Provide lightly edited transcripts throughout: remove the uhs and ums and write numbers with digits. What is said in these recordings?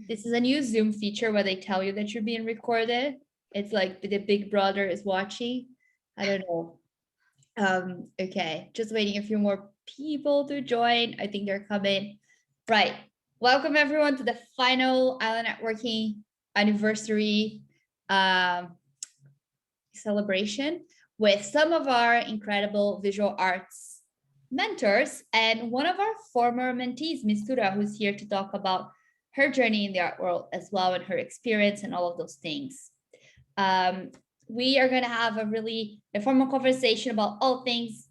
This is a new Zoom feature where they tell you that you're being recorded. It's like the big brother is watching. I don't know. Okay, just waiting a few more people to join. I think they're coming. Right. Welcome everyone to the final Island Networking anniversary celebration with some of our incredible visual arts mentors and one of our former mentees, Mistura, who's here to talk about her journey in the art world as well and her experience and all of those things. We are going to have a really informal conversation about all things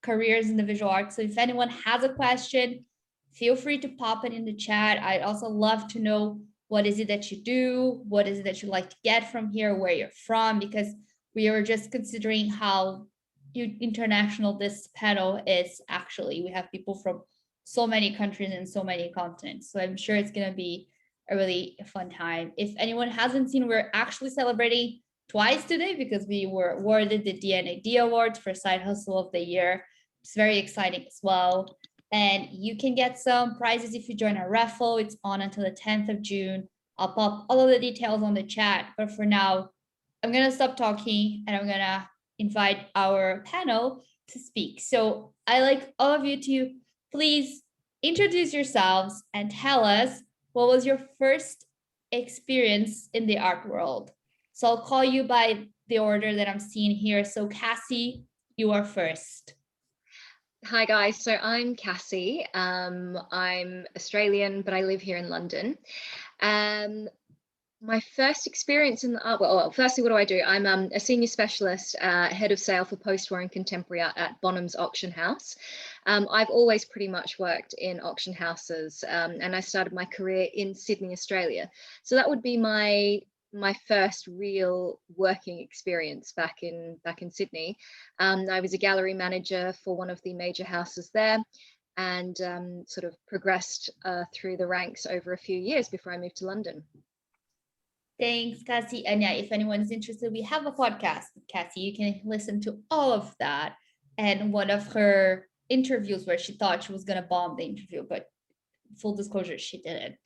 careers in the visual arts. So if anyone has a question, feel free to pop it in the chat. I'd also love to know what is it that you do, what is it that you like to get from here, where you're from, because we are just considering how international this panel is actually. We have people from so many countries and so many continents. So I'm sure it's going to be a really fun time. If anyone hasn't seen, we're actually celebrating twice today because we were awarded the DNAD Awards for Side Hustle of the Year. It's very exciting as well. And you can get some prizes if you join our raffle. It's on until the 10th of June. I'll pop all of the details on the chat. But for now, I'm going to stop talking and I'm going to invite our panel to speak. So I'd like all of you to please introduce yourselves and tell us what was your first experience in the art world. So I'll call you by the order that I'm seeing here. So Cassi, you are first. Hi guys, so I'm Cassi. I'm Australian, but I live here in London. My first experience in the art, well, firstly, what do? I'm a senior specialist, head of sale for post-war and contemporary art at Bonhams Auction House. I've always pretty much worked in auction houses, and I started my career in Sydney, Australia. So that would be my first real working experience back in Sydney. I was a gallery manager for one of the major houses there, and sort of progressed through the ranks over a few years before I moved to London. Thanks, Cassi. And yeah, if anyone's interested, we have a podcast with Cassi. You can listen to all of that. And one of her interviews where she thought she was going to bomb the interview, but full disclosure, she didn't.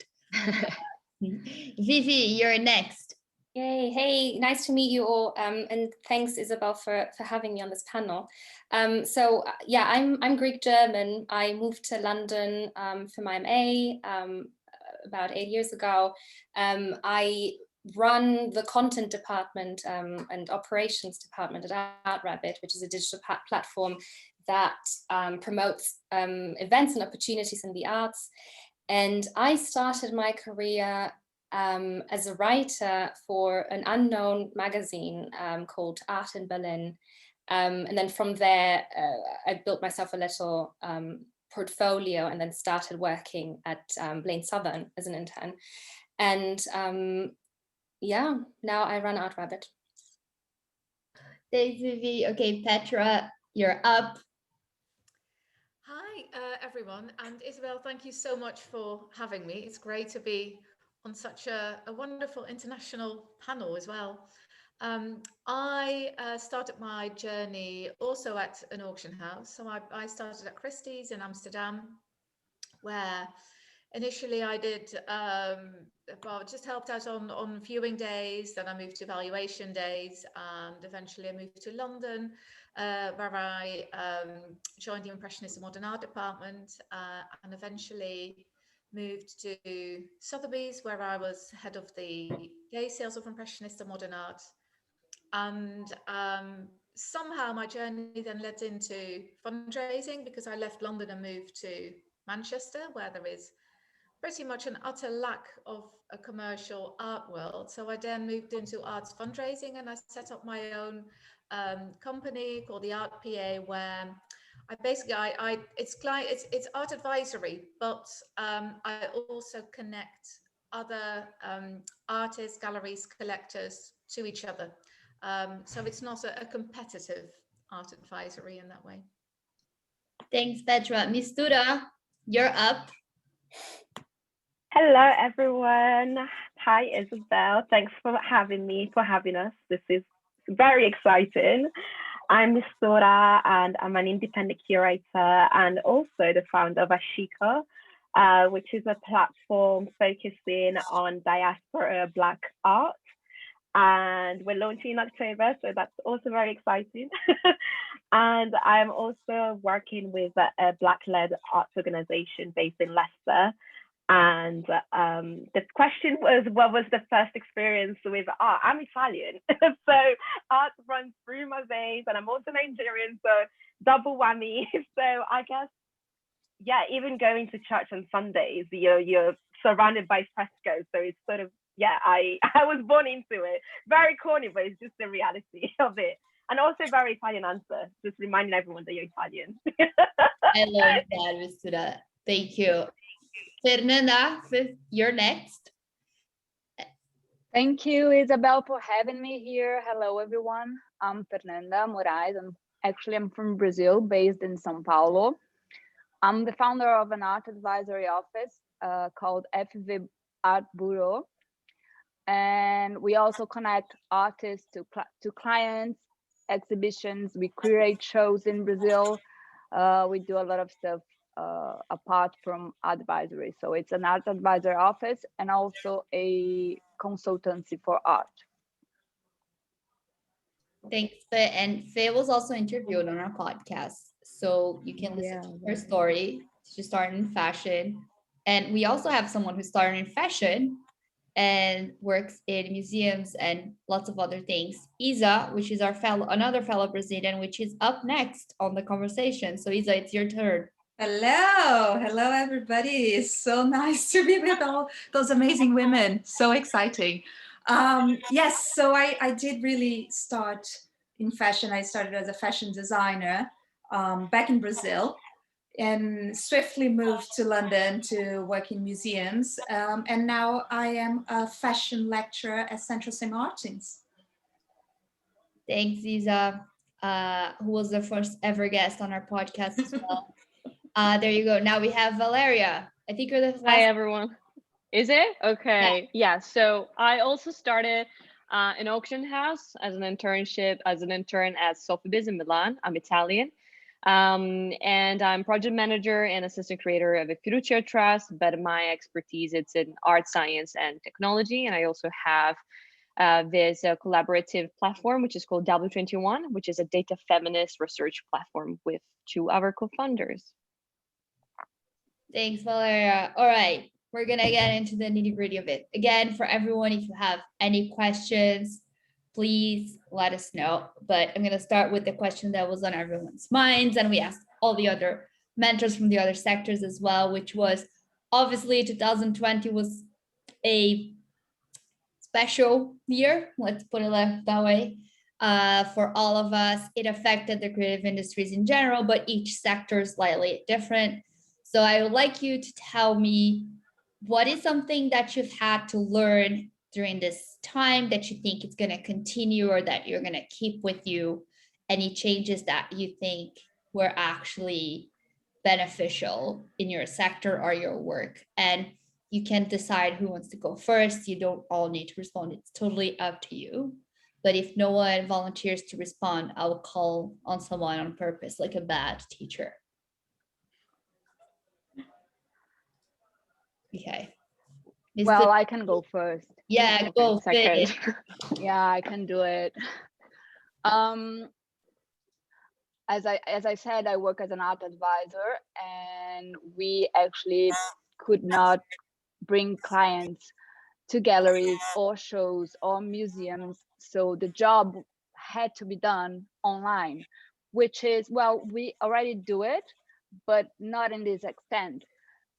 Vivi, you're next. Yay, hey, nice to meet you all. And thanks, Isabel, for having me on this panel. So yeah, I'm Greek German. I moved to London for my MA about 8 years ago. I run the content department and operations department at Art Rabbit, which is a digital platform that promotes events and opportunities in the arts. And I started my career as a writer for an unknown magazine called Arte in Berlin. And then from there, I built myself a little portfolio and then started working at Blaine Southern as an intern. And yeah, now I run Art Rabbit. Thanks, Vivi. Okay, Petra, you're up. Hi, everyone. And Isabel, thank you so much for having me. It's great to be on such a wonderful international panel as well. I started my journey also at an auction house. So I started at Christie's in Amsterdam, where initially I did, just helped out on viewing days, then I moved to valuation days, and eventually I moved to London, where I joined the Impressionist and Modern Art department, and eventually moved to Sotheby's, where I was head of the day sales of Impressionist and Modern Art. And somehow my journey then led into fundraising, because I left London and moved to Manchester, where there is pretty much an utter lack of a commercial art world. So I then moved into arts fundraising, and I set up my own company called the Art PA, where I basically it's art advisory, but I also connect other artists, galleries, collectors to each other. So it's not a competitive art advisory in that way. Thanks, Petra. Mistura, you're up. Hello, everyone. Hi, Isabel. Thanks for having us. This is very exciting. I'm Mistura, and I'm an independent curator and also the founder of ashikọ. which is a platform focusing on diaspora Black art. And we're launching in October, so that's also very exciting. And I'm also working with a Black-led arts organization based in Leicester. And the question was, what was the first experience with art? I'm Italian, so art runs through my veins, and I'm also Nigerian, so double whammy. So I guess, yeah, even going to church on Sundays, you're surrounded by frescoes, so it's sort of, yeah, I was born into it. Very corny, but it's just the reality of it. And also very Italian answer, just reminding everyone that you're Italian. I love that, Mistura. Thank you. Fernanda, you're next. Thank you, Isabel, for having me here. Hello, everyone. I'm Fernanda Moraes. I'm from Brazil, based in São Paulo. I'm the founder of an art advisory office called FV Art Bureau. And we also connect artists to clients, exhibitions. We curate shows in Brazil. We do a lot of stuff apart from advisory. So it's an art advisory office and also a consultancy for art. Thanks, Faye. And Faye was also interviewed on our podcast. So you can listen to her story. She started in fashion. And we also have someone who started in fashion and works in museums and lots of other things. Isa, which is our another fellow Brazilian, which is up next on the conversation. So Isa, it's your turn. Hello, everybody. It's so nice to be with all those amazing women. So exciting. Yes, so I did really start in fashion. I started as a fashion designer back in Brazil, and swiftly moved to London to work in museums. And now I am a fashion lecturer at Central St. Martin's. Thanks, Isa, who was the first ever guest on our podcast as well. There you go. Now we have Valeria. I think you're the last. Hi, everyone. Is it? Okay. Yeah. So I also started an auction house as an intern at Sotheby's in Milan. I'm Italian. And I'm project manager and assistant creator of a Fiorucci trust, but my expertise it's in art, science, and technology. And I also have this collaborative platform, which is called W21, which is a data feminist research platform with two other co-founders. Thanks, Valeria. All right, we're gonna get into the nitty-gritty of it. Again, for everyone, if you have any questions, please let us know. But I'm gonna start with the question that was on everyone's minds, and we asked all the other mentors from the other sectors as well, which was obviously 2020 was a special year, let's put it that way, for all of us. It affected the creative industries in general, but each sector is slightly different. So I would like you to tell me, what is something that you've had to learn during this time that you think is going to continue or that you're going to keep with you? Any changes that you think were actually beneficial in your sector or your work? And you can decide who wants to go first. You don't all need to respond. It's totally up to you. But if no one volunteers to respond, I'll call on someone on purpose, like a bad teacher. Okay. Well, I can go first. Yeah, go second. Yeah, I can do it. As I said, I work as an art advisor, and we actually could not bring clients to galleries or shows or museums. So the job had to be done online, which is, well, we already do it, but not in this extent.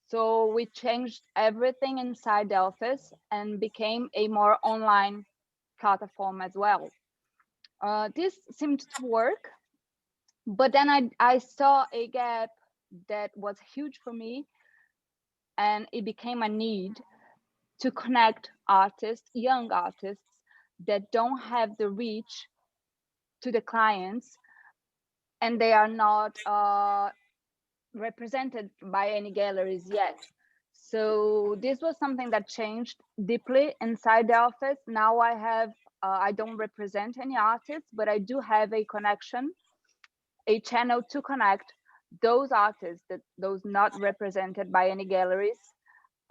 So we changed everything inside the office and became a more online platform as well. This seemed to work, but then I saw a gap that was huge for me, and it became a need to connect artists, young artists that don't have the reach to the clients, and they are not represented by any galleries yet. So this was something that changed deeply inside the office. Now I have, I don't represent any artists, but I do have a connection, a channel to connect those artists, those not represented by any galleries,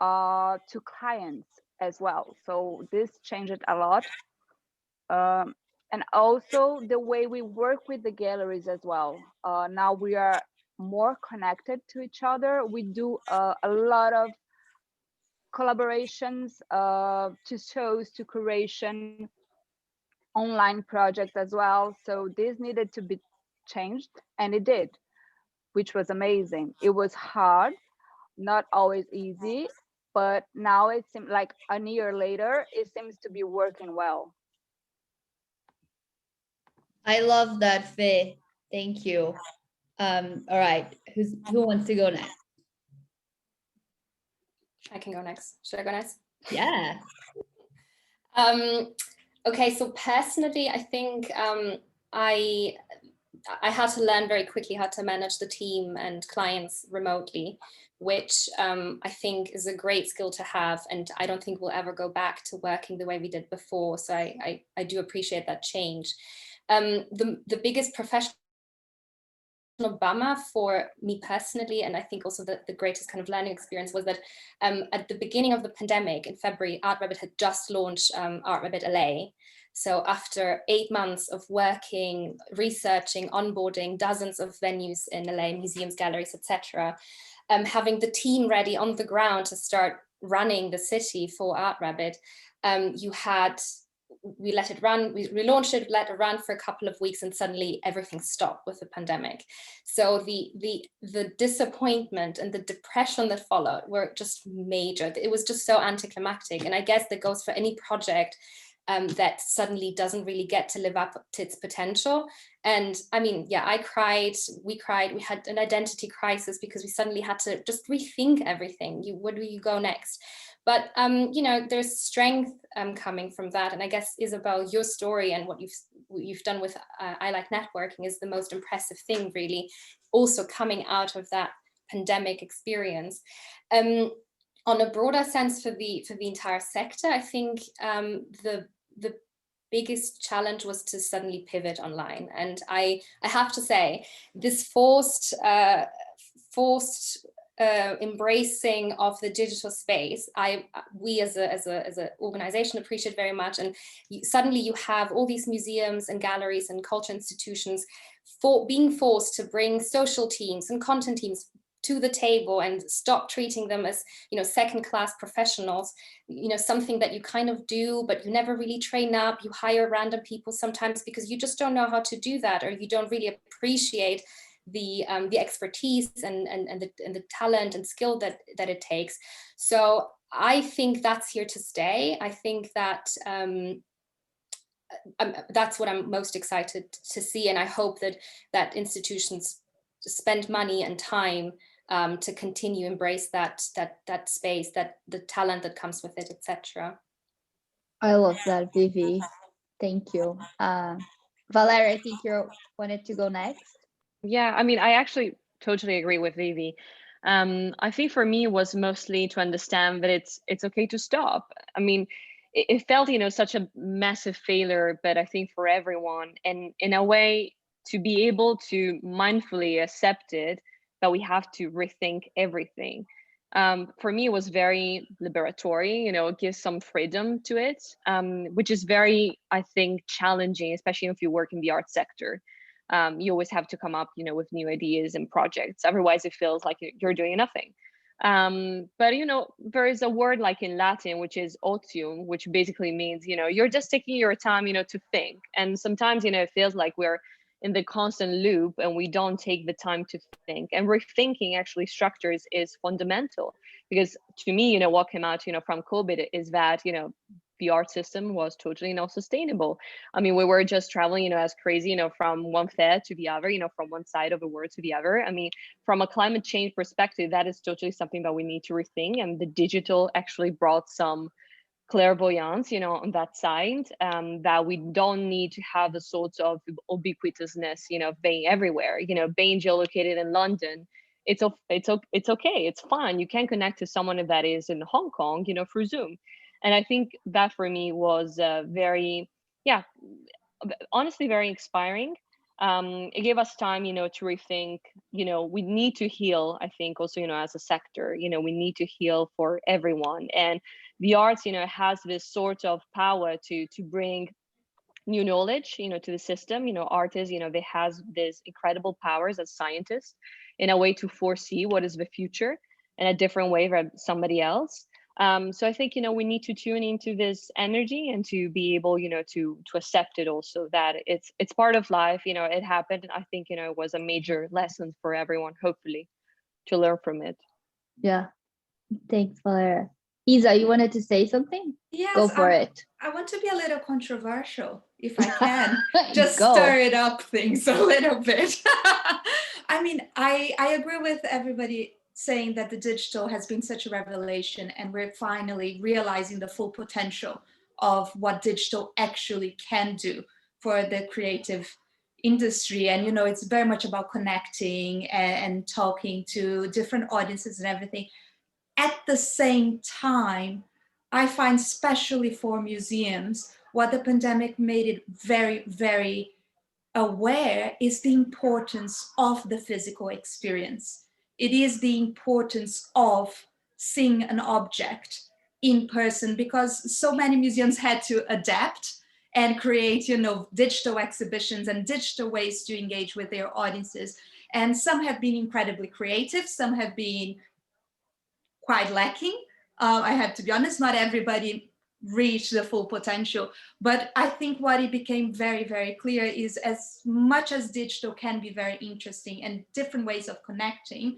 to clients as well. So this changed a lot. And also the way we work with the galleries as well. Now we are more connected to each other. We do a lot of collaborations, to shows, to curation, online projects as well. So this needed to be changed, and it did, which was amazing. It was hard, not always easy, but now it seems like a year later, it seems to be working well. I love that, Faye. Thank you. All right, who wants to go next? I can go next. Should I go next? Yeah. Okay, so personally, I think I had to learn very quickly how to manage the team and clients remotely, which I think is a great skill to have. And I don't think we'll ever go back to working the way we did before. So I do appreciate that change. The biggest professional bummer for me personally, and I think also the greatest kind of learning experience, was that at the beginning of the pandemic in February, Art Rabbit had just launched Art Rabbit LA. So after 8 months of working, researching, onboarding dozens of venues in LA, museums, galleries, etc., having the team ready on the ground to start running the city for Art Rabbit, we let it run, we relaunched it, let it run for a couple of weeks, and suddenly everything stopped with the pandemic. So the disappointment and the depression that followed were just major. It was just so anticlimactic. And I guess that goes for any project that suddenly doesn't really get to live up to its potential. And I mean, yeah, I cried, we had an identity crisis because we suddenly had to just rethink everything. Where do you go next? But, you know, there's strength coming from that. And I guess, Isabel, your story and what you've done with I Like Networking is the most impressive thing, really, also coming out of that pandemic experience. On a broader sense for the entire sector, I think the biggest challenge was to suddenly pivot online. And I have to say, this forced embracing of the digital space, we as an organization appreciate very much. And suddenly you have all these museums and galleries and culture institutions being forced to bring social teams and content teams to the table and stop treating them as, you know, second-class professionals, you know, something that you kind of do, but you never really train up. You hire random people sometimes because you just don't know how to do that, or you don't really appreciate the expertise and the talent and skill that it takes. So I think that's here to stay. I think that that's what I'm most excited to see, and I hope that institutions spend money and time to continue embrace that space, that the talent that comes with it, etc. I love that, Vivi. Thank you. Valeria, I think you wanted to go next. Yeah, I mean, I actually totally agree with Vivi. I think for me it was mostly to understand that it's okay to stop. I mean, it felt, you know, such a massive failure, but I think for everyone, and in a way to be able to mindfully accept it, that we have to rethink everything. For me, it was very liberatory, you know, it gives some freedom to it, which is very, I think, challenging, especially if you work in the art sector. You always have to come up, you know, with new ideas and projects. Otherwise, it feels like you're doing nothing. But, you know, there is a word like in Latin, which is otium, which basically means, you know, you're just taking your time, you know, to think. And sometimes, you know, it feels like we're in the constant loop and we don't take the time to think. And rethinking actually structures is fundamental, because to me, you know, what came out, you know, from COVID is that, you know, the art system was totally not sustainable. I mean, we were just traveling, you know, as crazy, you know, from one fair to the other, you know, from one side of the world to the other. I mean, from a climate change perspective, that is totally something that we need to rethink. And the digital actually brought some clairvoyance, you know, on that side, that we don't need to have a sort of ubiquitousness, you know, being everywhere, you know, being geolocated in London. It's okay, it's fine. You can connect to someone that is in Hong Kong, you know, through Zoom. And I think that for me was very, yeah, honestly, very inspiring. it gave us time, to rethink, we need to heal, I think also, as a sector, we need to heal for everyone. And the arts, has this sort of power to bring new knowledge, to the system. Artists, they has this incredible powers as scientists in a way to foresee what is the future in a different way from somebody else. So I think, we need to tune into this energy and to be able, to accept it also, that it's part of life, it happened. I think, it was a major lesson for everyone, hopefully, to learn from it. Yeah. Thanks, Valeria. Isa, you wanted to say something? Yes, go for it. I want to be a little controversial, if I can. Just Go. stir it up things a little bit. I mean, I agree with everybody saying that the digital has been such a revelation, and we're finally realizing the full potential of what digital actually can do for the creative industry. And it's very much about connecting and talking to different audiences and everything. At the same time, I find, especially for museums, what the pandemic made it very, very aware is the importance of the physical experience. It is the importance of seeing an object in person, because so many museums had to adapt and create, digital exhibitions and digital ways to engage with their audiences. And some have been incredibly creative, some have been quite lacking. I have to be honest, not everybody reached the full potential. But I think what it became very, very clear is, as much as digital can be very interesting and different ways of connecting,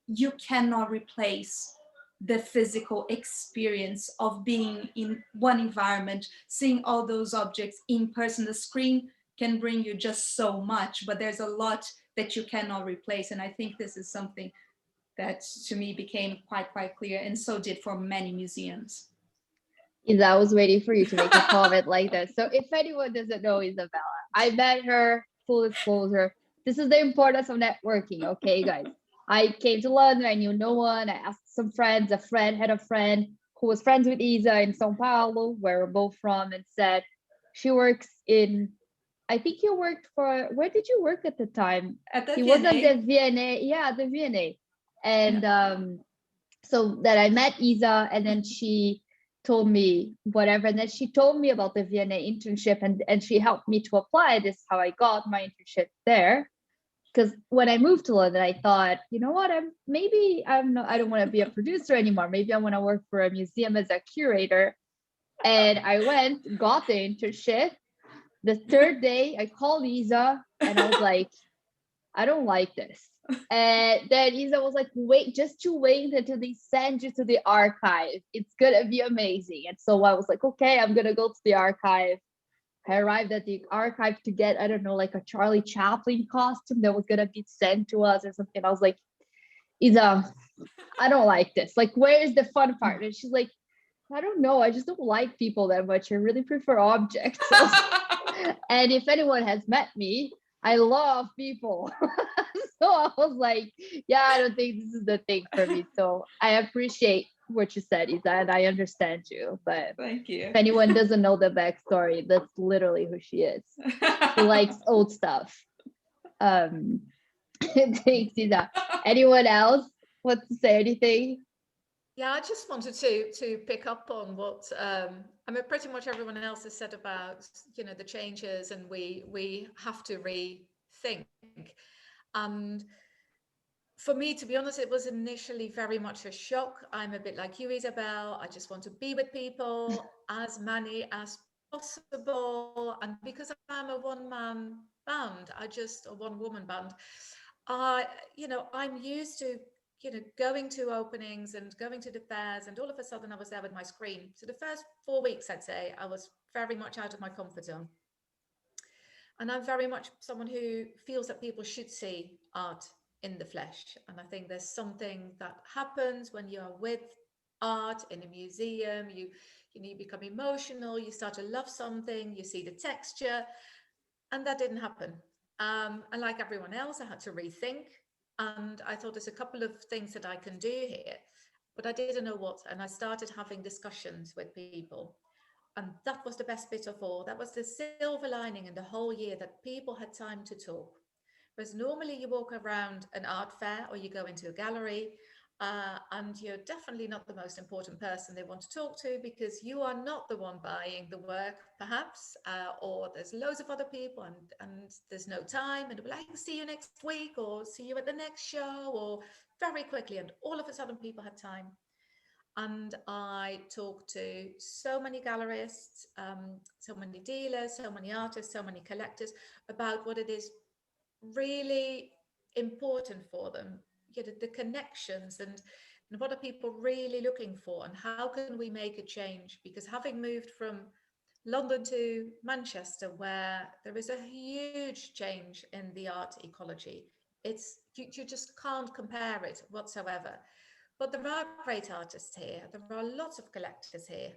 you cannot replace the physical experience of being in one environment, seeing all those objects in person. The screen can bring you just so much, but there's a lot that you cannot replace. And I think this is something that to me became quite clear, and so did for many museums. Isa, I was waiting for you to make a comment like this. So if anyone doesn't know Isabella, I met her, full disclosure. This is the importance of networking, okay, guys? I came to London, I knew no one. I asked some friends, a friend had a friend who was friends with Isa in São Paulo, where we're both from, and said she works in, I think you worked for, where did you work at the time? At the He V&A. was at the V&A, yeah, the V&A. And so that I met Isa, and then she told me whatever, and then she told me about the V&A internship, and she helped me to apply. This is how I got my internship there. Because when I moved to London, I thought, you know what, I don't want to be a producer anymore. Maybe I want to work for a museum as a curator. And I went, got the internship. The third day, I called Isa, and I was like, I don't like this. And then Isa was like, wait until they send you to the archive. It's gonna be amazing. And so I was like, okay, I'm gonna go to the archive. I arrived at the archive to get, I don't know, like a Charlie Chaplin costume that was gonna be sent to us or something. I was like, Isa, I don't like this. Like, where is the fun part? And she's like, I don't know. I just don't like people that much. I really prefer objects. And if anyone has met me, I love people. So I was like, yeah, I don't think this is the thing for me. So I appreciate what you said, Isa, and I understand you. But thank you. If anyone doesn't know the backstory, that's literally who she is. She likes old stuff. Thanks, Isa. Anyone else wants to say anything? Yeah, I just wanted to pick up on what I mean, pretty much everyone else has said about, the changes, and we have to rethink. And for me, to be honest, it was initially very much a shock. I'm a bit like you, Isabel. I just want to be with people, as many as possible. And because I'm a one-man band, a one-woman band, I'm used to going to openings and going to the fairs, and all of a sudden I was there with my screen. So the first 4 weeks, I'd say, I was very much out of my comfort zone. And I'm very much someone who feels that people should see art in the flesh. And I think there's something that happens when you are with art in a museum. You become emotional, you start to love something, you see the texture, and that didn't happen. And like everyone else, I had to rethink. And I thought there's a couple of things that I can do here, but I didn't know what. And I started having discussions with people. And that was the best bit of all. That was the silver lining in the whole year, that people had time to talk. Whereas normally you walk around an art fair or you go into a gallery, and you're definitely not the most important person they want to talk to, because you are not the one buying the work, perhaps, or there's loads of other people, and there's no time, and they'll be like, see you next week, or see you at the next show, or very quickly, and all of a sudden people had time. And I talked to so many gallerists, so many dealers, so many artists, so many collectors about what it is really important for them, the connections, and what are people really looking for, and how can we make a change? Because having moved from London to Manchester, where there is a huge change in the art ecology, it's you just can't compare it whatsoever. But there are great artists here, there are lots of collectors here,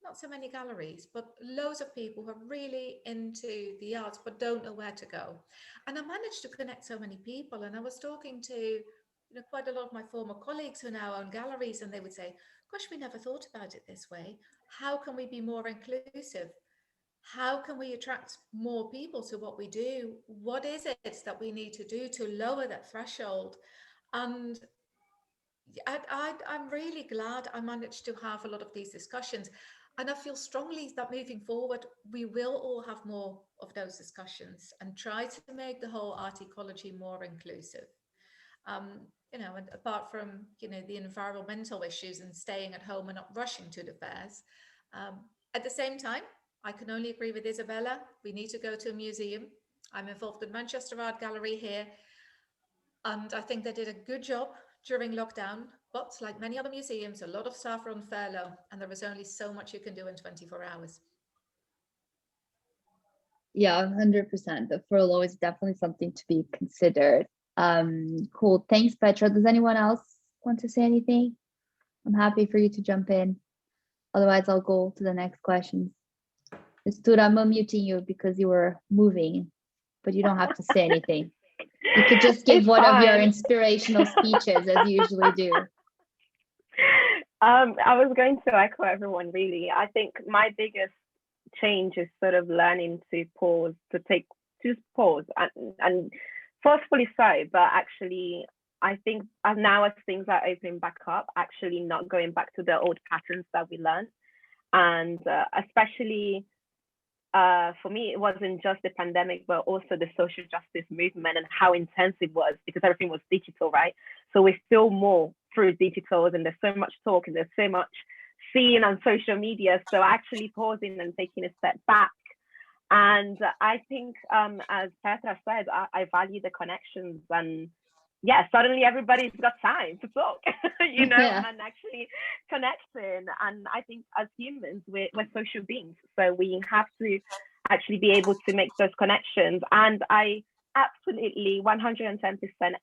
not so many galleries, but loads of people who are really into the arts but don't know where to go. And I managed to connect so many people. And I was talking to quite a lot of my former colleagues who now own galleries, and they would say, gosh, we never thought about it this way. How can we be more inclusive? How can we attract more people to what we do? What is it that we need to do to lower that threshold? And I'm really glad I managed to have a lot of these discussions. And I feel strongly that moving forward, we will all have more of those discussions and try to make the whole art ecology more inclusive. And apart from, the environmental issues and staying at home and not rushing to the fairs. At the same time, I can only agree with Isabella. We need to go to a museum. I'm involved in Manchester Art Gallery here, and I think they did a good job during lockdown, but like many other museums, a lot of staff are on furlough, and there is only so much you can do in 24 hours. Yeah, 100%. The furlough is definitely something to be considered. Cool. Thanks, Petra. Does anyone else want to say anything? I'm happy for you to jump in. Otherwise, I'll go to the next questions. Mistura, I'm unmuting you because you were moving, but you don't have to say anything. You could just give one of your inspirational speeches as you usually do. I was going to echo everyone, really. I think my biggest change is sort of learning to pause, just pause, and forcefully so, but actually, I think now as things are opening back up, actually not going back to the old patterns that we learned. And especially for me, it wasn't just the pandemic, but also the social justice movement and how intense it was, because everything was digital, right? So we feel more through digitals, and there's so much talk and there's so much seen on social media. So actually pausing and taking a step back. And I think, as Petra said, I value the connections, and yeah, suddenly everybody's got time to talk, Yeah. and actually connecting. And I think as humans, we're social beings, so we have to actually be able to make those connections. And I absolutely 110%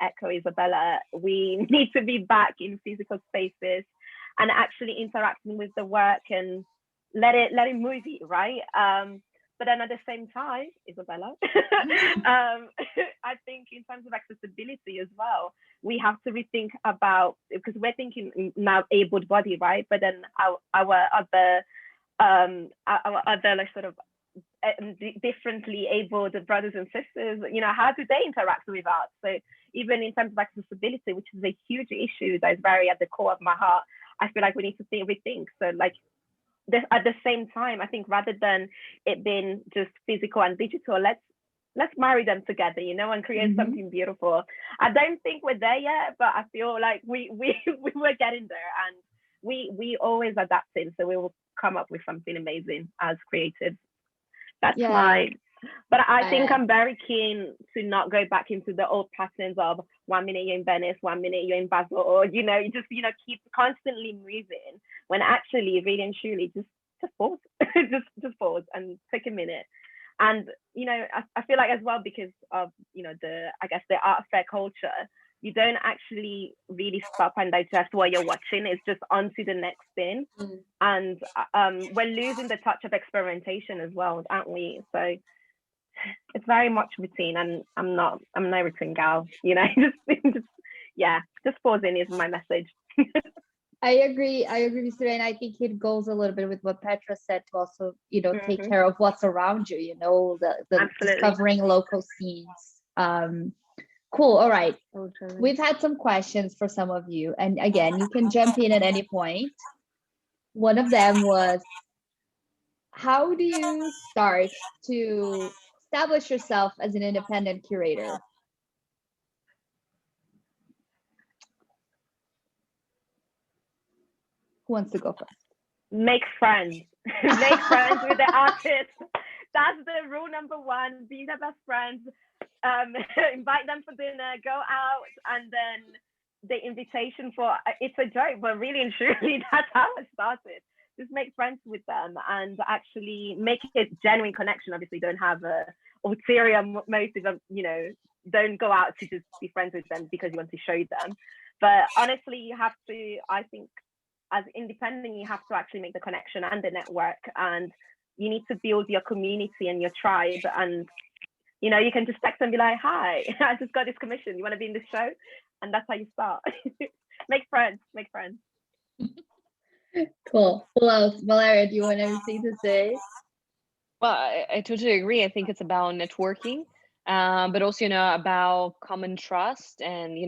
echo Isabella. We need to be back in physical spaces and actually interacting with the work and let it move you, right? But then at the same time, Isabella, I think in terms of accessibility as well, we have to rethink about, because we're thinking now able body, right? But then our other like sort of differently abled brothers and sisters, how do they interact with art? So even in terms of accessibility, which is a huge issue that is very at the core of my heart, I feel like we need to rethink. So like, at the same time, I think rather than it being just physical and digital, let's marry them together, and create something beautiful. I don't think we're there yet, but I feel like we were getting there, and we always adapting, so we will come up with something amazing as creatives. That's but I think I'm very keen to not go back into the old patterns of 1 minute you're in Venice, 1 minute you're in Basel, or you just keep constantly moving, when actually really and truly just pause, just pause and take a minute. And I feel like as well, because of the art fair culture, you don't actually really stop and digest what you're watching. It's just on to the next thing. And we're losing the touch of experimentation as well, aren't we? So it's very much routine, and I'm no routine gal, just pausing is my message. I agree, Mistura, and I think it goes a little bit with what Petra said to also, take care of what's around you, the discovering local scenes. Cool. All right. We've had some questions for some of you, and again, you can jump in at any point. One of them was, how do you start to establish yourself as an independent curator? Who wants to go first? Make friends. Make friends with the artists. That's the rule number one. Be their best friends. Invite them for dinner, go out, and then the invitation for, it's a joke, but really and truly, that's how it started. Just make friends with them and actually make it genuine connection. Obviously, don't have a ulterior motive of, don't go out to just be friends with them because you want to show them. But honestly, you have to, I think, as independent, you have to actually make the connection and the network, and you need to build your community and your tribe. And you can just text and be like, hi, I just got this commission, you want to be in this show? And that's how you start. Make friends. Cool. Who else? Valeria, do you want anything to say? Well, I totally agree. I think it's about networking, but also, about common trust and,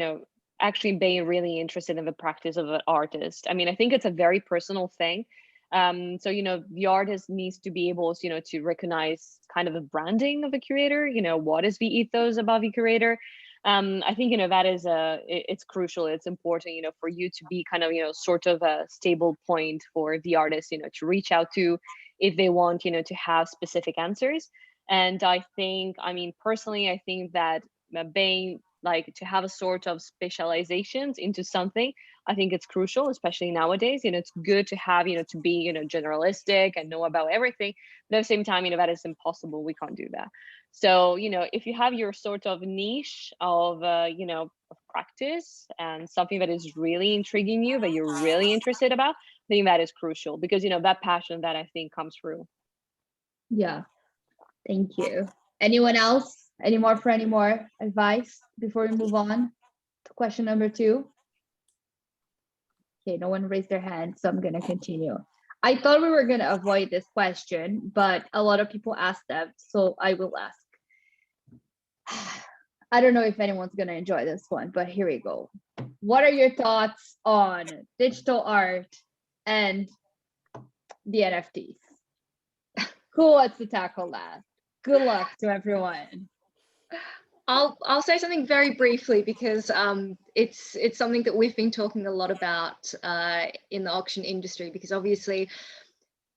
actually being really interested in the practice of an artist. I mean, I think it's a very personal thing. So, the artist needs to be able, to recognize kind of the branding of the curator, what is the ethos about the curator? I think, that is it's crucial. It's important, for you to be kind of, sort of a stable point for the artist, to reach out to if they want, to have specific answers. And I think, personally, I think that being like to have a sort of specializations into something, I think it's crucial, especially nowadays. It's good to have, to be, generalistic and know about everything. But at the same time, that is impossible. We can't do that. So, if you have your sort of niche of, of practice and something that is really intriguing you, that you're really interested about, I think that is crucial because, that passion that I think comes through. Yeah. Thank you. Anyone else? Any more advice before we move on to question number 2? Okay, no one raised their hand, so I'm going to continue. I thought we were going to avoid this question, but a lot of people asked them, so I will ask. I don't know if anyone's going to enjoy this one, but here we go. What are your thoughts on digital art and the NFTs? Who wants to tackle that? Good luck to everyone. I'll say something very briefly because it's something that we've been talking a lot about in the auction industry, because obviously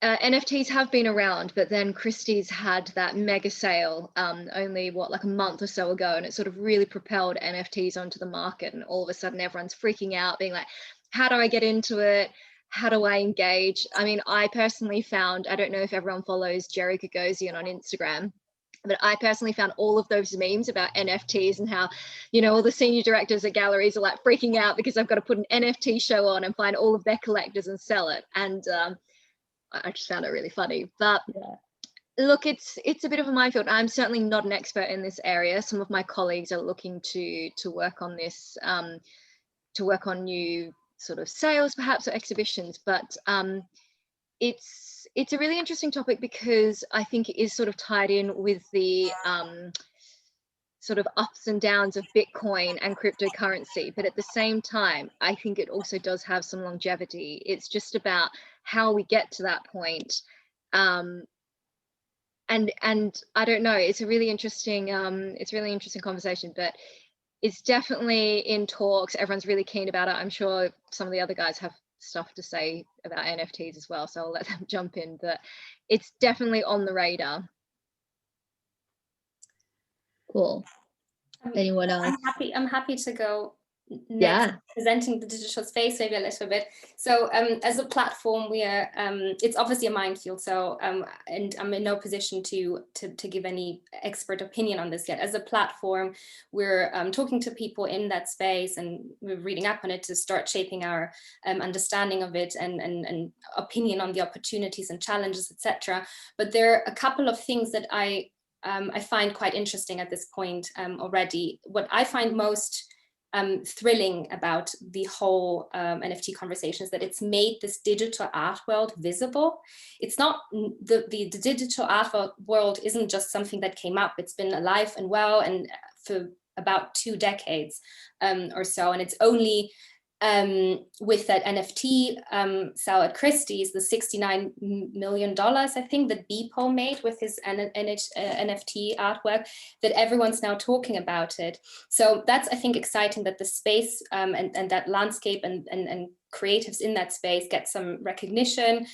NFTs have been around, but then Christie's had that mega sale only like a month or so ago, and it sort of really propelled NFTs onto the market, and all of a sudden everyone's freaking out, being like, how do I get into it? How do I engage? I mean, I personally found, I don't know if everyone follows Jerry Gagosian on Instagram, but I personally found all of those memes about NFTs and how, all the senior directors at galleries are like freaking out because I've got to put an NFT show on and find all of their collectors and sell it. And I just found it really funny. But yeah. Look, it's a bit of a minefield. I'm certainly not an expert in this area. Some of my colleagues are looking to work on this, to work on new sort of sales perhaps or exhibitions. But it's a really interesting topic because I think it is sort of tied in with the sort of ups and downs of Bitcoin and cryptocurrency. But at the same time, I think it also does have some longevity. It's just about how we get to that point. And I don't know, it's a really interesting conversation, but it's definitely in talks. Everyone's really keen about it. I'm sure some of the other guys have stuff to say about NFTs as well, so I'll let them jump in, but it's definitely on the radar. Cool. Anyone else? I'm happy to go next, presenting the digital space maybe a little bit. So as a platform, we are it's obviously a minefield, so and I'm in no position to give any expert opinion on this yet. As a platform, we're talking to people in that space, and we're reading up on it to start shaping our understanding of it and opinion on the opportunities and challenges, etc. But there are a couple of things that I find quite interesting at this point already. What I find most thrilling about the whole NFT conversation is that it's made this digital art world visible. It's not, the digital art world isn't just something that came up. It's been alive and well and for about 2 decades or so, and it's only with that NFT sale at Christie's, the $69 million, I think, that Beeple made with his NFT artwork, that everyone's now talking about it. So that's, I think, exciting that the space and that landscape and creatives in that space get some recognition.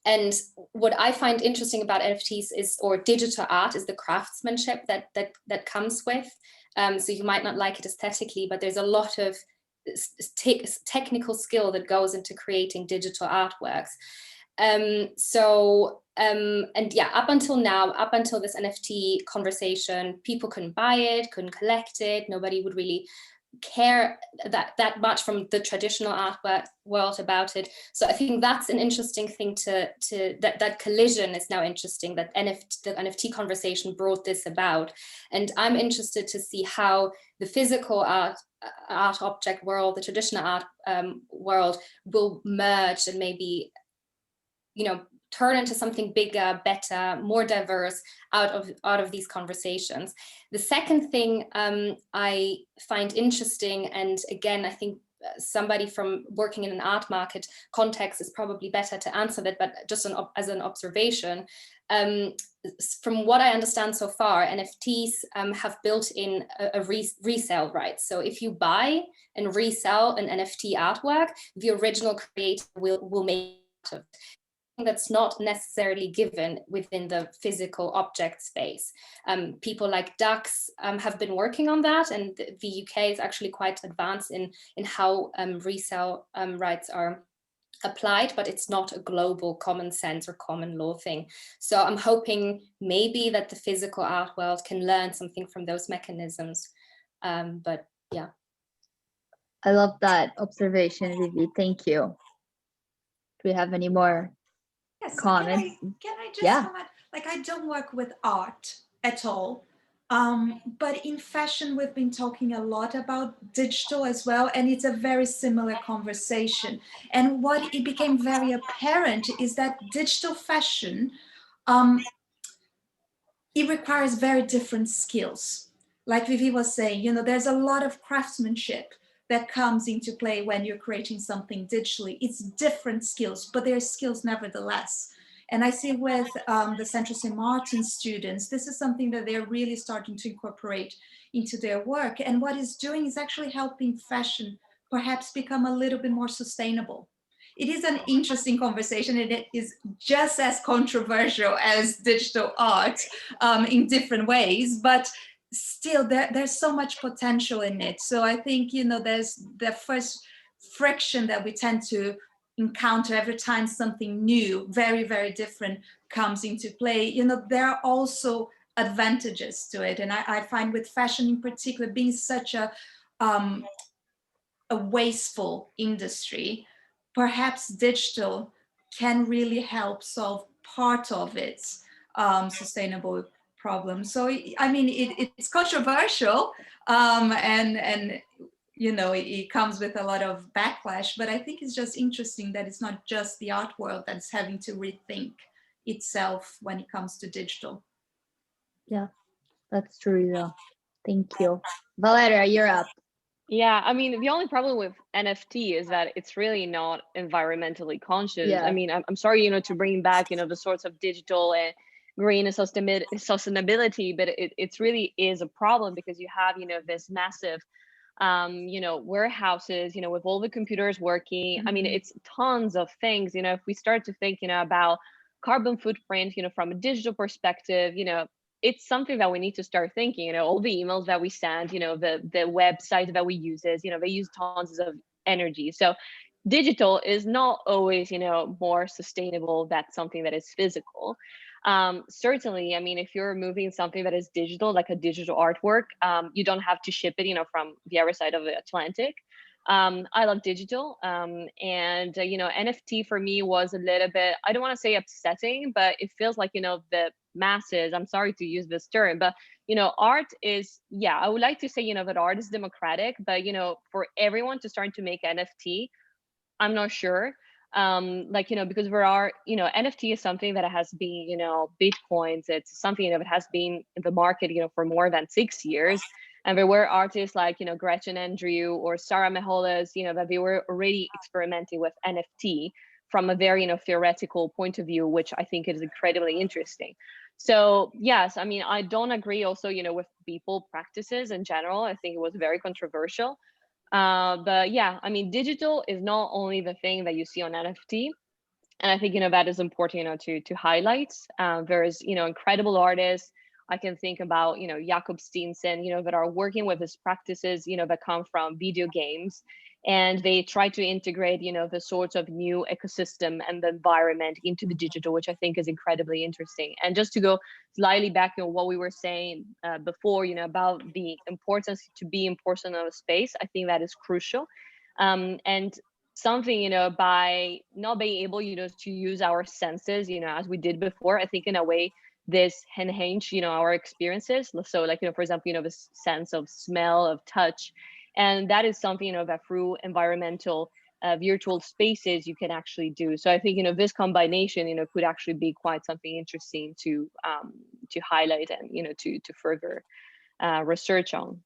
And what I find interesting about NFTs is, or digital art, is the craftsmanship that comes with. So you might not like it aesthetically, but there's a lot of technical skill that goes into creating digital artworks. And yeah, up until now, up until this NFT conversation, people couldn't buy it, couldn't collect it. Nobody would really care that much from the traditional art world about it. So I think that's an interesting thing that collision is now interesting, that the NFT conversation brought this about. And I'm interested to see how the physical art object world, the traditional art world will merge and maybe, you know, turn into something bigger, better, more diverse out of these conversations. The second thing I find interesting, and again, I think somebody from working in an art market context is probably better to answer that, but just as an observation, from what I understand so far, NFTs have built in a resale right. So if you buy and resell an NFT artwork, the original creator will make it. That's not necessarily given within the physical object space. People like Dux have been working on that, and the UK is actually quite advanced in how resale rights are applied, but it's not a global common sense or common law thing. So I'm hoping maybe that the physical art world can learn something from those mechanisms. But yeah. I love that observation, Vivi. Thank you. Do we have any more comments? Can I just Yeah. comment? Like, I don't work with art at all. But in fashion, we've been talking a lot about digital as well, and it's a very similar conversation. And what it became very apparent is that digital fashion, it requires very different skills. Like Vivi was saying, you know, there's a lot of craftsmanship that comes into play when you're creating something digitally. It's different skills, but they're skills nevertheless. And I see with the Central St. Martin students, this is something that they're really starting to incorporate into their work. And what it's doing is actually helping fashion perhaps become a little bit more sustainable. It is an interesting conversation, and it is just as controversial as digital art in different ways, but still there's so much potential in it. So I think, you know, there's the first friction that we tend to encounter every time something new, very, very different comes into play. You know, there are also advantages to it. And I find with fashion in particular, being such a wasteful industry, perhaps digital can really help solve part of its sustainable problem. So, I mean, it's controversial, and you know, it comes with a lot of backlash, but I think it's just interesting that it's not just the art world that's having to rethink itself when it comes to digital. Yeah, that's true though. Thank you. Valeria, you're up. Yeah, I mean, the only problem with NFT is that it's really not environmentally conscious. Yeah. I mean, I'm sorry, you know, to bring back, you know, the sorts of digital and green and sustainability, but it's really is a problem because you have, you know, this massive, you know, warehouses, you know, with all the computers working. I mean, it's tons of things, you know, if we start to think, you know, about carbon footprint, you know, from a digital perspective, you know, it's something that we need to start thinking, you know, all the emails that we send, you know, the website that we use, you know, they use tons of energy. So digital is not always, you know, more sustainable than something that is physical. Certainly, I mean, if you're moving something that is digital, like a digital artwork, you don't have to ship it, you know, from the other side of the Atlantic. I love digital, and you know, NFT for me was a little bit, I don't want to say upsetting, but it feels like, you know, the masses, I'm sorry to use this term, but art is, I would like to say, that art is democratic, but, for everyone to start to make NFT, I'm not sure. Because there are, NFT is something that has been, Bitcoins, it's something that has been in the market, for more than 6 years. And there were artists like, Gretchen Andrew or Sarah Meholas, that they were already experimenting with NFT from a very, theoretical point of view, which I think is incredibly interesting. So yes, I mean, I don't agree also, with people practices in general. I think it was very controversial. But yeah, I mean, digital is not only the thing that you see on NFT. And I think, that is important, to highlight. There's, incredible artists. I can think about, Jakob Steensen, that are working with these practices, that come from video games. And they try to integrate, the sorts of new ecosystem and the environment into the digital, which I think is incredibly interesting. And just to go slightly back on what we were saying before, about the importance to be in personal space, I think that is crucial. And something, by not being able, to use our senses, as we did before, I think in a way this enhance, our experiences. So like, for example, this sense of smell, of touch. And that is something, that through environmental virtual spaces you can actually do. So I think, this combination, could actually be quite something interesting to highlight and, to further research on.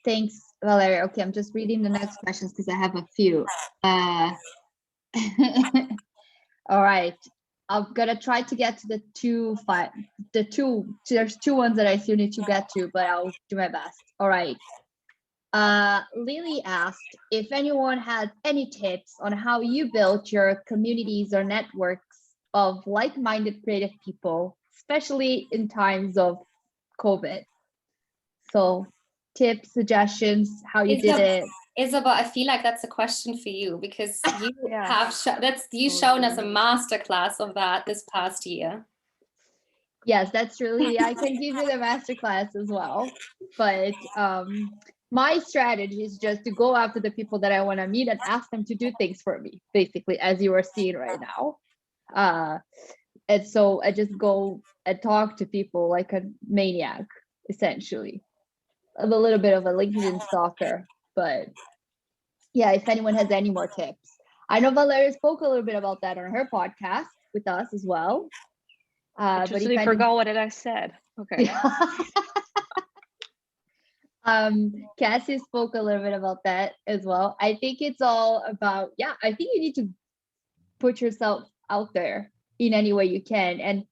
Thanks, Valeria. Okay, I'm just reading the next questions because I have a few. All right. I'm gonna try to get to there's two ones that I still need to get to, but I'll do my best. All right. Lily asked if anyone had any tips on how you built your communities or networks of like-minded creative people, especially in times of COVID. So tips, suggestions, how you did it. Isabel, I feel like that's a question for you because you have shown us a masterclass of that this past year. Yes, that's really, I can give you the masterclass as well. But my strategy is just to go after the people that I want to meet and ask them to do things for me, basically, as you are seeing right now. And so I just go and talk to people like a maniac, essentially. I'm a little bit of a LinkedIn stalker, but yeah, if anyone has any more tips. I know Valeria spoke a little bit about that on her podcast with us as well. I totally forgot what I said. Okay. Cassie spoke a little bit about that as well. I think it's all about, I think you need to put yourself out there in any way you can. And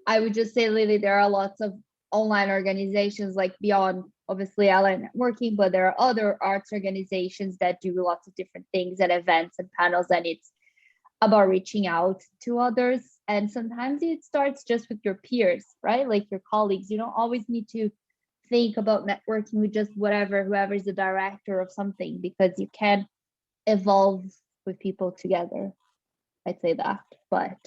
I would just say, Lily, there are lots of online organizations like beyond obviously Allied Networking, but there are other arts organizations that do lots of different things and events and panels, and it's about reaching out to others. And sometimes it starts just with your peers, right? Like your colleagues. You don't always need to think about networking with just whoever is the director of something, because you can evolve with people together. I'd say that, but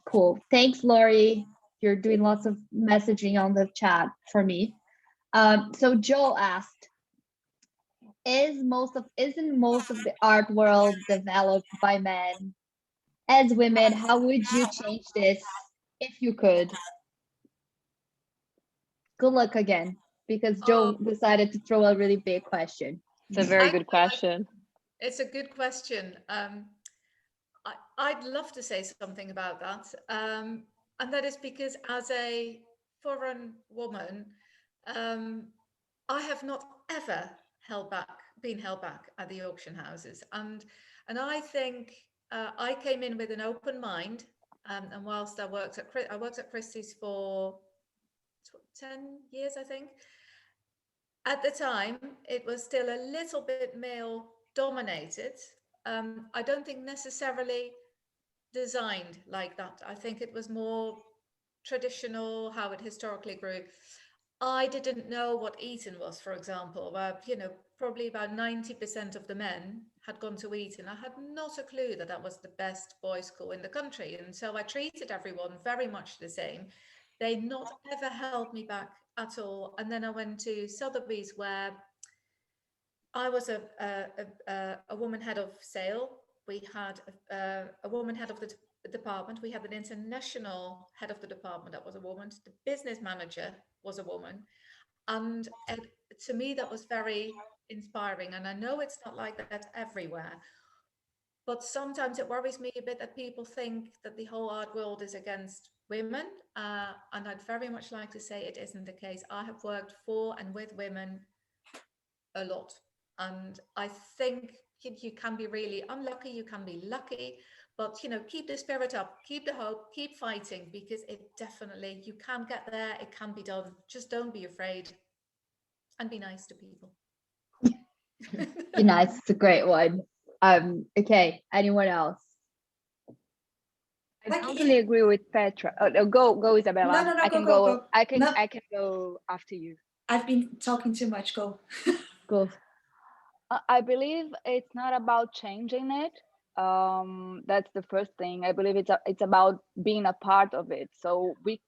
cool. Thanks, Lori. You're doing lots of messaging on the chat for me. So Joe asked, isn't most of the art world developed by men? As women, how would you change this if you could? Good luck again, because Joe decided to throw a really big question. It's a very good question. It's a good question. I'd love to say something about that. And that is because as a foreign woman, I have not ever been held back at the auction houses. And I think I came in with an open mind. And whilst I worked at Christie's for 10 years, I think. At the time, it was still a little bit male dominated. I don't think necessarily designed like that. I think it was more traditional, how it historically grew. I didn't know what Eton was, for example, where, probably about 90% of the men had gone to Eton. I had not a clue that was the best boys' school in the country. And so I treated everyone very much the same. They not ever held me back at all. And then I went to Sotheby's, where I was a woman head of sale. We had a woman head of the department. We had an international head of the department that was a woman. The business manager was a woman. And to me, that was very inspiring. And I know it's not like that everywhere, but sometimes it worries me a bit that people think that the whole art world is against women. And I'd very much like to say it isn't the case. I have worked for and with women a lot. And I think you can be really unlucky, you can be lucky, but keep the spirit up, keep the hope, keep fighting, because it definitely, you can get there, it can be done. Just don't be afraid and be nice to people. Be nice, it's a great one. Okay, anyone else? I totally agree with Petra. No, go Isabella. No, I can go. I can go after you. I've been talking too much. Go. Go. I believe it's not about changing it. That's the first thing. I believe it's about being a part of it. So we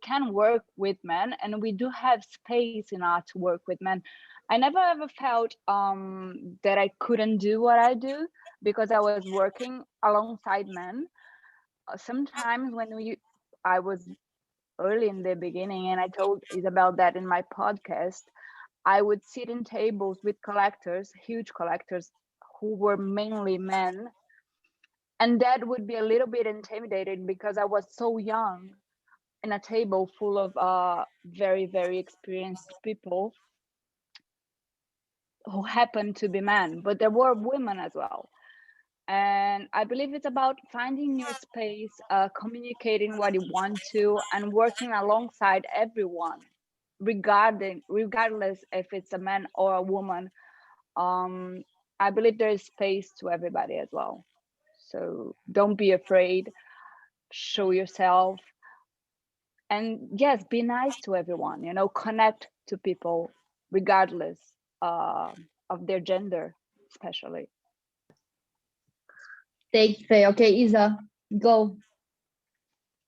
can work with men, and we do have space in art to work with men. I never ever felt that I couldn't do what I do because I was working alongside men. Sometimes I was early in the beginning, and I told Isabel that in my podcast, I would sit in tables with collectors, huge collectors, who were mainly men. And that would be a little bit intimidating because I was so young in a table full of very, very experienced people who happened to be men, but there were women as well. And I believe it's about finding your space, communicating what you want to, and working alongside everyone, regardless if it's a man or a woman. I believe there is space to everybody as well. So don't be afraid, show yourself, and yes, be nice to everyone, connect to people regardless of their gender, especially. Thanks, Faye. Okay, Isa, go.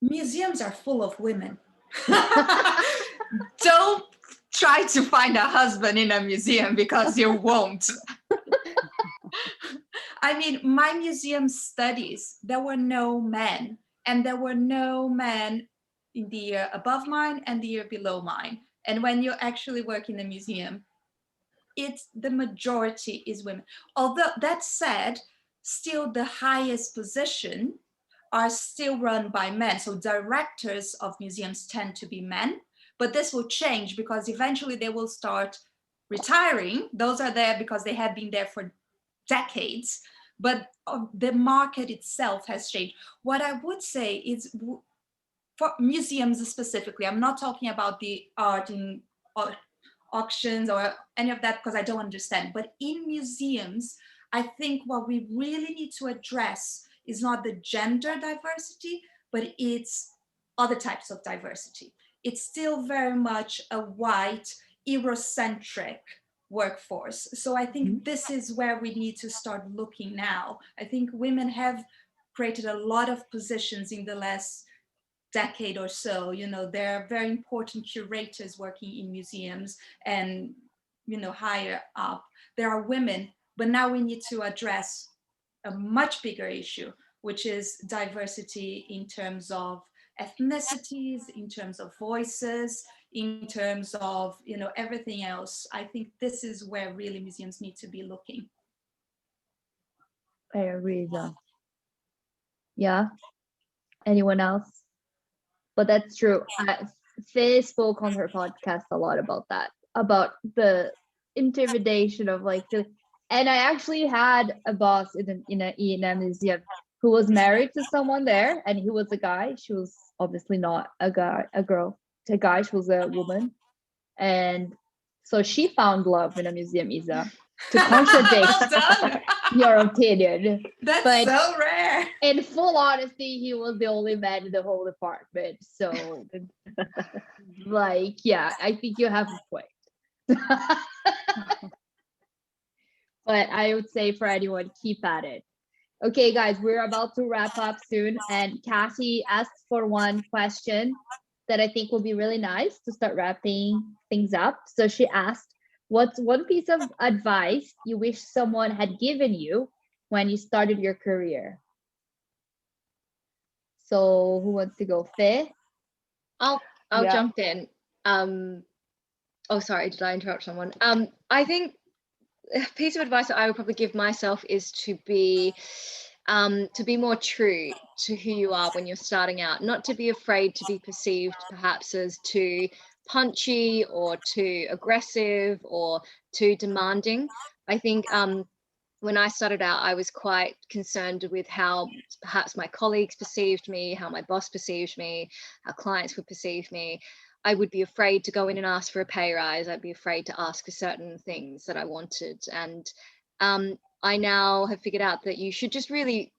Museums are full of women. Don't try to find a husband in a museum because you won't. I mean, my museum studies, there were no men, and there were no men in the year above mine and the year below mine. And when you actually work in a museum, the majority is women. Although that said, still the highest position are still run by men. So directors of museums tend to be men, but this will change because eventually they will start retiring. Those are there because they have been there for decades, but the market itself has changed. What I would say is for museums specifically, I'm not talking about the art in auctions or any of that because I don't understand, but in museums, I think what we really need to address is not the gender diversity, but it's other types of diversity. It's still very much a white, Eurocentric workforce. So I think this is where we need to start looking now. I think women have created a lot of positions in the last decade or so. There are very important curators working in museums and, higher up. There are women, but now we need to address a much bigger issue, which is diversity in terms of ethnicities, in terms of voices, in terms of, everything else. I think this is where really museums need to be looking. I agree, Isa. Yeah. Anyone else? But that's true. Faye spoke on her podcast a lot about that, about the intimidation of and I actually had a boss in a museum who was married to someone there, and he was a guy. She was obviously not a girl. A guy, she was a woman. And so she found love in a museum, Isa, to contradict your opinion. That's so rare. In full honesty, he was the only man in the whole department. So, yeah, I think you have a point. But I would say for anyone, keep at it. Okay, guys, we're about to wrap up soon. And Cassie asked for one question that I think will be really nice to start wrapping things up. So she asked, what's one piece of advice you wish someone had given you when you started your career? So who wants to go? Fe? I'll Yeah. jump in. Oh, sorry, did I interrupt someone? I think a piece of advice that I would probably give myself is to be more true to who you are when you're starting out, not to be afraid to be perceived perhaps as too punchy or too aggressive or too demanding. I think when I started out, I was quite concerned with how perhaps my colleagues perceived me, how my boss perceived me, how clients would perceive me. I would be afraid to go in and ask for a pay rise. I'd be afraid to ask for certain things that I wanted. And I now have figured out that you should just really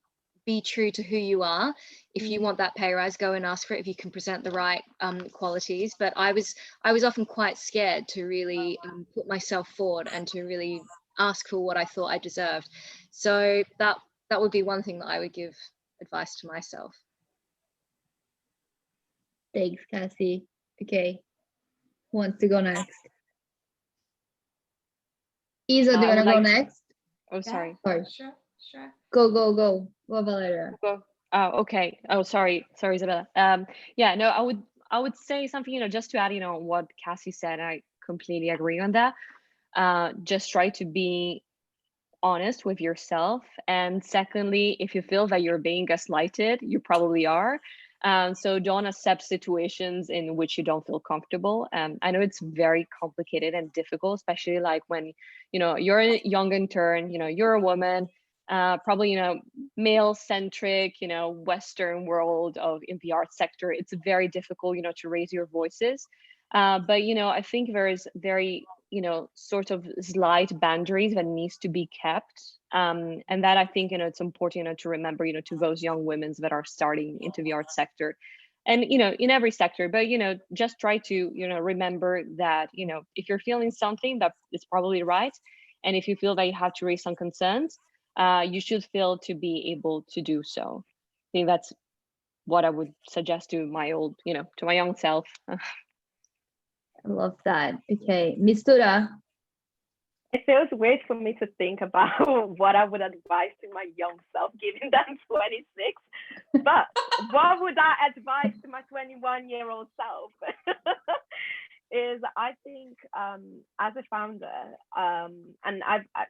be true to who you are. If you want that pay rise, go and ask for it if you can present the right qualities. But I was often quite scared to really put myself forward and to really ask for what I thought I deserved. So that would be one thing that I would give advice to myself. Thanks, Cassie. Okay, who wants to go next? Isa, do you want to go next? Oh, sorry. Sure. Go, Valeria. Go. Oh, okay. Oh, sorry, Isabella. Yeah, no, I would say something, just to add, what Cassie said. I completely agree on that. Just try to be honest with yourself. And secondly, if you feel that you're being gaslighted, you probably are. So don't accept situations in which you don't feel comfortable. I know it's very complicated and difficult, especially like when, you're a young intern, you're a woman, probably, male centric, Western world in the art sector. It's very difficult, to raise your voices. But, I think there is very, sort of slight boundaries that needs to be kept. And that I think, it's important, to remember, to those young women that are starting into the art sector and, in every sector, but, just try to, remember that, if you're feeling something that is probably right. And if you feel that you have to raise some concerns, you should feel to be able to do so. I think that's what I would suggest to my to my young self. I love that. Okay, Mistura. It feels weird for me to think about what I would advise to my young self, given that I'm 26. But what would I advise to my 21-year-old self? Is I think as a founder, and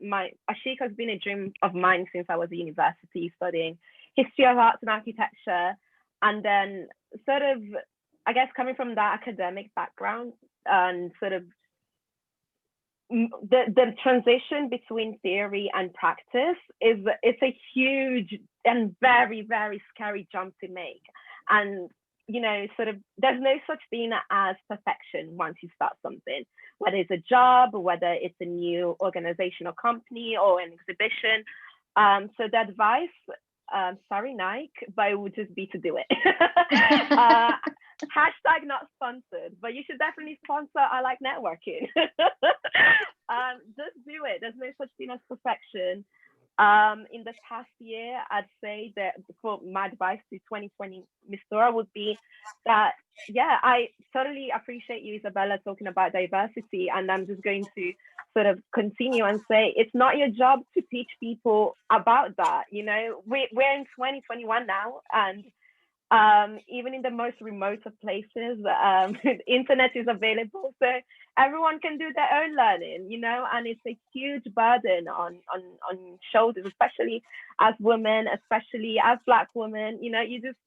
my ashikọ has been a dream of mine since I was at university studying history of arts and architecture, and then sort of, I guess, coming from that academic background and sort of the transition between theory and practice it's a huge and very, very scary jump to make. And sort of there's no such thing as perfection once you start something, whether it's a job, whether it's a new organization or company or an exhibition. So the advice, sorry Nike, but it would just be to do it. Hashtag not sponsored, but you should definitely sponsor I Like Networking. Just do it. There's no such thing as perfection. In the past year, I'd say that for my advice to 2020 Mistura would be that, yeah, I totally appreciate you, Isabella, talking about diversity. And I'm just going to sort of continue and say, it's not your job to teach people about that. We're in 2021 now, and even in the most remote of places, the internet is available, so everyone can do their own learning, and it's a huge burden on shoulders, especially as women, especially as Black women. You just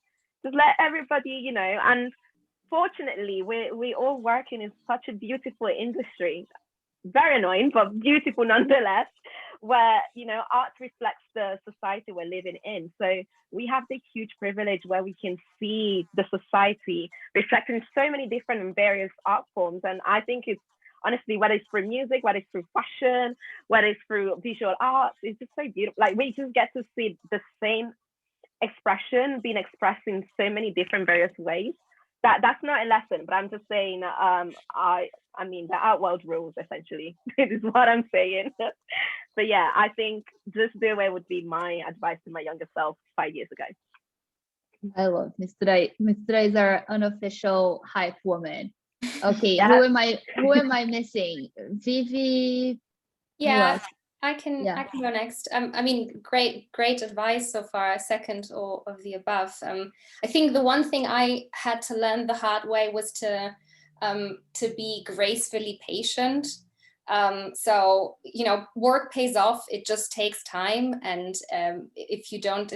let everybody, and fortunately we all work in such a beautiful industry, very annoying but beautiful nonetheless, where art reflects the society we're living in. So we have the huge privilege where we can see the society reflected in so many different and various art forms. And I think it's honestly, whether it's through music, whether it's through fashion, whether it's through visual arts, it's just so beautiful. Like, we just get to see the same expression being expressed in so many different various ways. That's not a lesson, but I'm just saying, I mean, the art world rules, essentially. This is what I'm saying. But yeah, I think just do it would be my advice to my younger self 5 years ago. I love Mistura. Mistura is our unofficial hype woman. Okay, Yeah. who am I missing? Vivi? Yeah, I can go next. I mean, great advice so far. I second all of the above. I think the one thing I had to learn the hard way was to be gracefully patient. So, you know, work pays off. It just takes time, and if you don't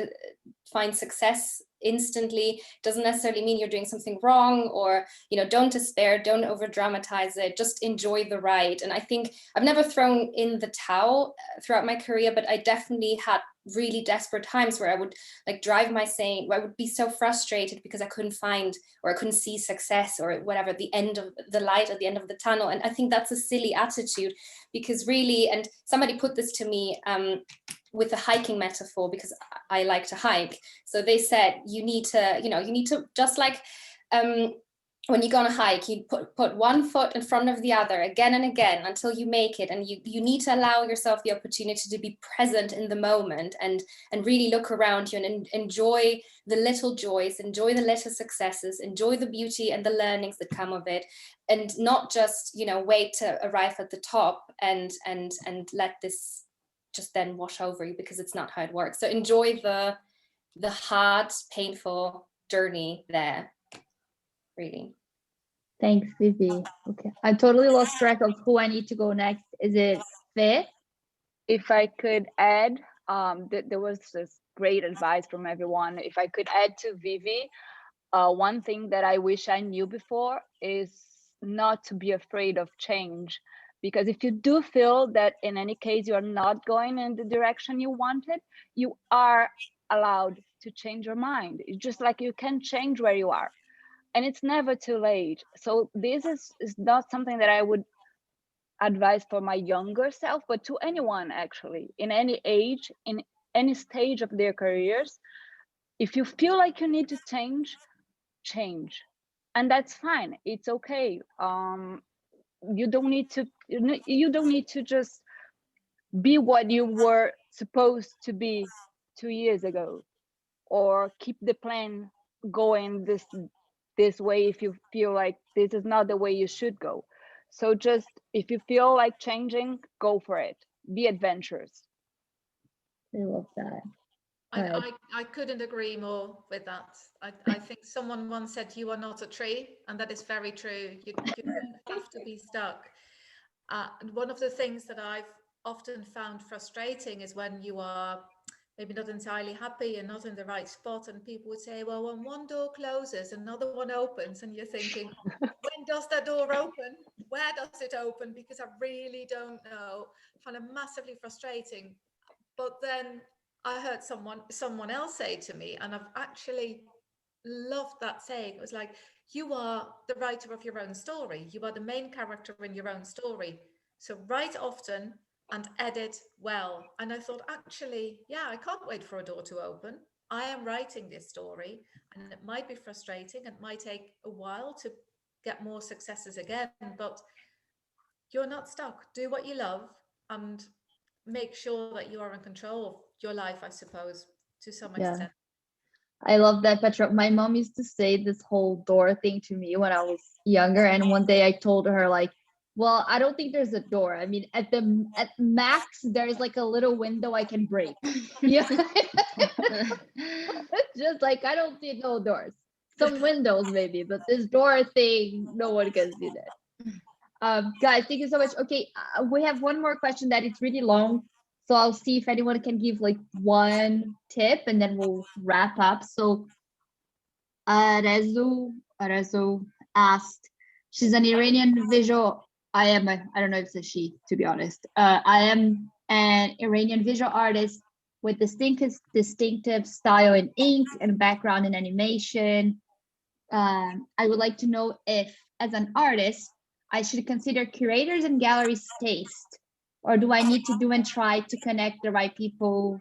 find success instantly, doesn't necessarily mean you're doing something wrong, or, you know, don't despair, don't over dramatize it, just enjoy the ride. And I think I've never thrown in the towel throughout my career, but I definitely had really desperate times where I would like drive my sane, where I would be so frustrated because I couldn't find, or I couldn't see success, or whatever, the end of the light at the end of the tunnel. And I think that's a silly attitude, because really, and somebody put this to me with a hiking metaphor, because I like to hike. So they said, you need to just like when you go on a hike, you put one foot in front of the other again and again until you make it. And you need to allow yourself the opportunity to be present in the moment, and really look around you and enjoy the little joys, enjoy the little successes, enjoy the beauty and the learnings that come of it, and not just, you know, wait to arrive at the top and let this just then wash over you, because it's not how it works. So enjoy the hard, painful journey there, really. Thanks, Vivi. Okay, I totally lost track of who I need to go next. Is it Faye? If I could add, there was this great advice from everyone. If I could add to Vivi, one thing that I wish I knew before is not to be afraid of change. Because if you do feel that in any case you're not going in the direction you wanted, you are allowed to change your mind. It's just like you can change where you are, and it's never too late. So this is not something that I would advise for my younger self, but to anyone actually, in any age, in any stage of their careers. If you feel like you need to change, and that's fine. It's okay. You don't need to just be what you were supposed to be 2 years ago, or keep the plan going this way if you feel like this is not the way you should go. So just, if you feel like changing, go for it. Be adventurous. I love that. I couldn't agree more with that. I think someone once said, you are not a tree, and that is very true. You don't have to be stuck. And one of the things that I've often found frustrating is when you are maybe not entirely happy and not in the right spot, and people would say, well, when one door closes, another one opens, and you're thinking, when does that door open? Where does it open? Because I really don't know. I find it massively frustrating. But then I heard someone else say to me, and I've actually loved that saying. It was like, you are the writer of your own story. You are the main character in your own story. So write often and edit well. And I thought, actually, yeah, I can't wait for a door to open. I am writing this story, and it might be frustrating. It might take a while to get more successes again, but you're not stuck. Do what you love, and make sure that you are in control of your life, I suppose, to some extent. I love that, Petra. My mom used to say this whole door thing to me when I was younger, and one day I told her, like, well, I don't think there's a door. I mean, at max, there's like a little window I can break. Yeah. It's just like, I don't see no doors. Some windows maybe, but this door thing, no one can see that. Guys, thank you so much. Okay, we have one more question that it's really long, so I'll see if anyone can give like one tip, and then we'll wrap up. So Arezu asked, she's an Iranian visual. I don't know if it's a she, to be honest. I am an Iranian visual artist with distinctive style in ink and background in animation. I would like to know if, as an artist, I should consider curators and galleries' taste, or do I need to do and try to connect the right people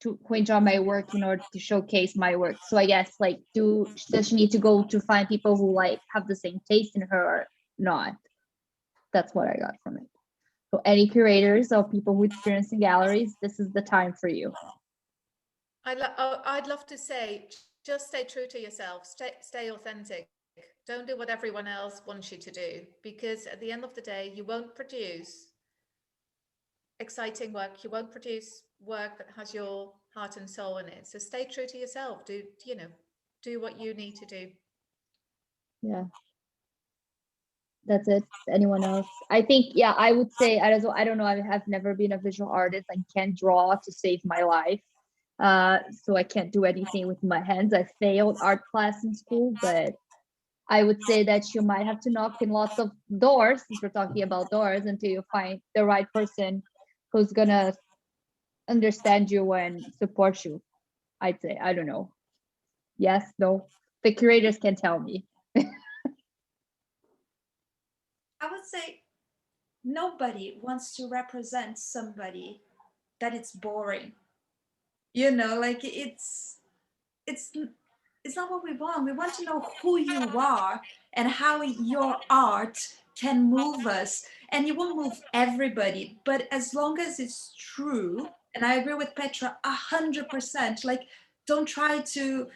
who enjoy my work in order to showcase my work? So I guess, like, does she need to go to find people who like have the same taste in her or not? That's what I got from it. So any curators or people who experience in galleries, this is the time for you. I'd love to say, just stay true to yourself, stay authentic. Don't do what everyone else wants you to do, because at the end of the day, you won't produce exciting work. You won't produce work that has your heart and soul in it. So stay true to yourself. Do what you need to do. Yeah. That's it. Anyone else? I think, yeah, I would say, I don't know, I have never been a visual artist. I can't draw to save my life. So I can't do anything with my hands. I failed art class in school, but I would say that you might have to knock in lots of doors, since we're talking about doors, until you find the right person who's gonna understand you and support you. I'd say, I don't know. Yes, no, the curators can tell me. I would say nobody wants to represent somebody that it's boring. You know, like it's not what we want. We want to know who you are and how your art can move us. And you won't move everybody, but as long as it's true, and I agree with Petra 100%, like don't try to,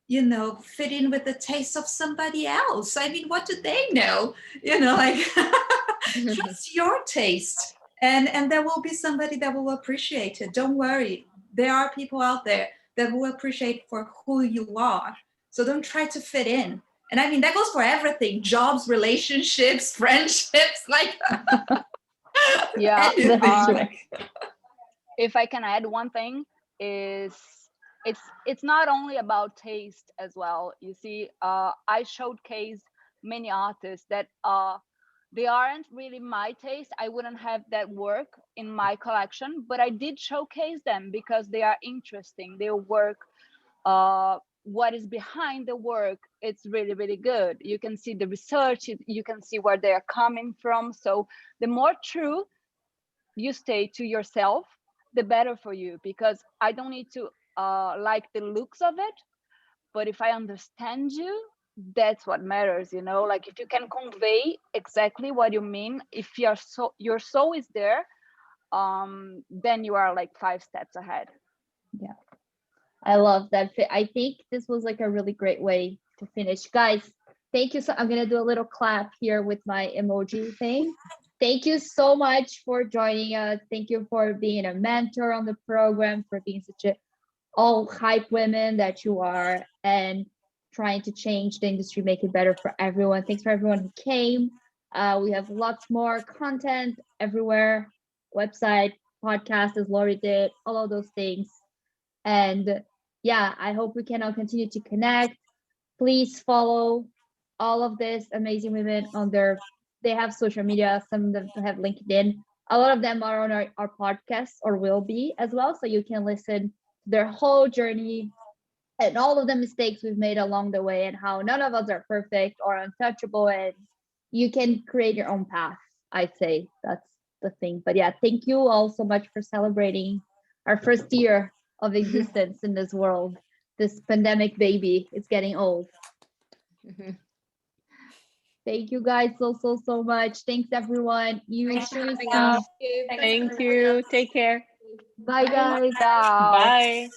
you know, fit in with the taste of somebody else. I mean, what do they know? You know, like trust your taste. And there will be somebody that will appreciate it. Don't worry. There are people out there that will appreciate for who you are. So don't try to fit in. And I mean, that goes for everything, jobs, relationships, friendships, like Yeah. anything. If I can add one thing, is it's not only about taste as well. You see, I showcase many artists that they aren't really my taste. I wouldn't have that work in my collection, but I did showcase them because they are interesting. Their work, what is behind the work, it's really, really good. You can see the research, you can see where they are coming from. So the more true you stay to yourself, the better for you, because I don't need to like the looks of it, but if I understand you, that's what matters, you know. Like if you can convey exactly what you mean, if your soul is there, then you are like 5 steps ahead. Yeah, I love that. I think this was like a really great way to finish, guys. Thank you. So I'm gonna do a little clap here with my emoji thing. Thank you so much for joining us. Thank you for being a mentor on the program, for being such a all hype women that you are, and trying to change the industry, make it better for everyone. Thanks for everyone who came. We have lots more content everywhere, website, podcast, as Lori did, all of those things. And yeah, I hope we can all continue to connect. Please follow all of these amazing women on they have social media. Some of them have LinkedIn. A lot of them are on our podcast, or will be as well. So you can listen to their whole journey and all of the mistakes we've made along the way, and how none of us are perfect or untouchable, and you can create your own path. I'd say that's the thing. But yeah, thank you all so much for celebrating our first year of existence in this world. This pandemic baby, it's getting old. Thank you guys so much. Thanks everyone. Thanks for having us. Thank you. Take care. Bye guys. Ciao. Bye.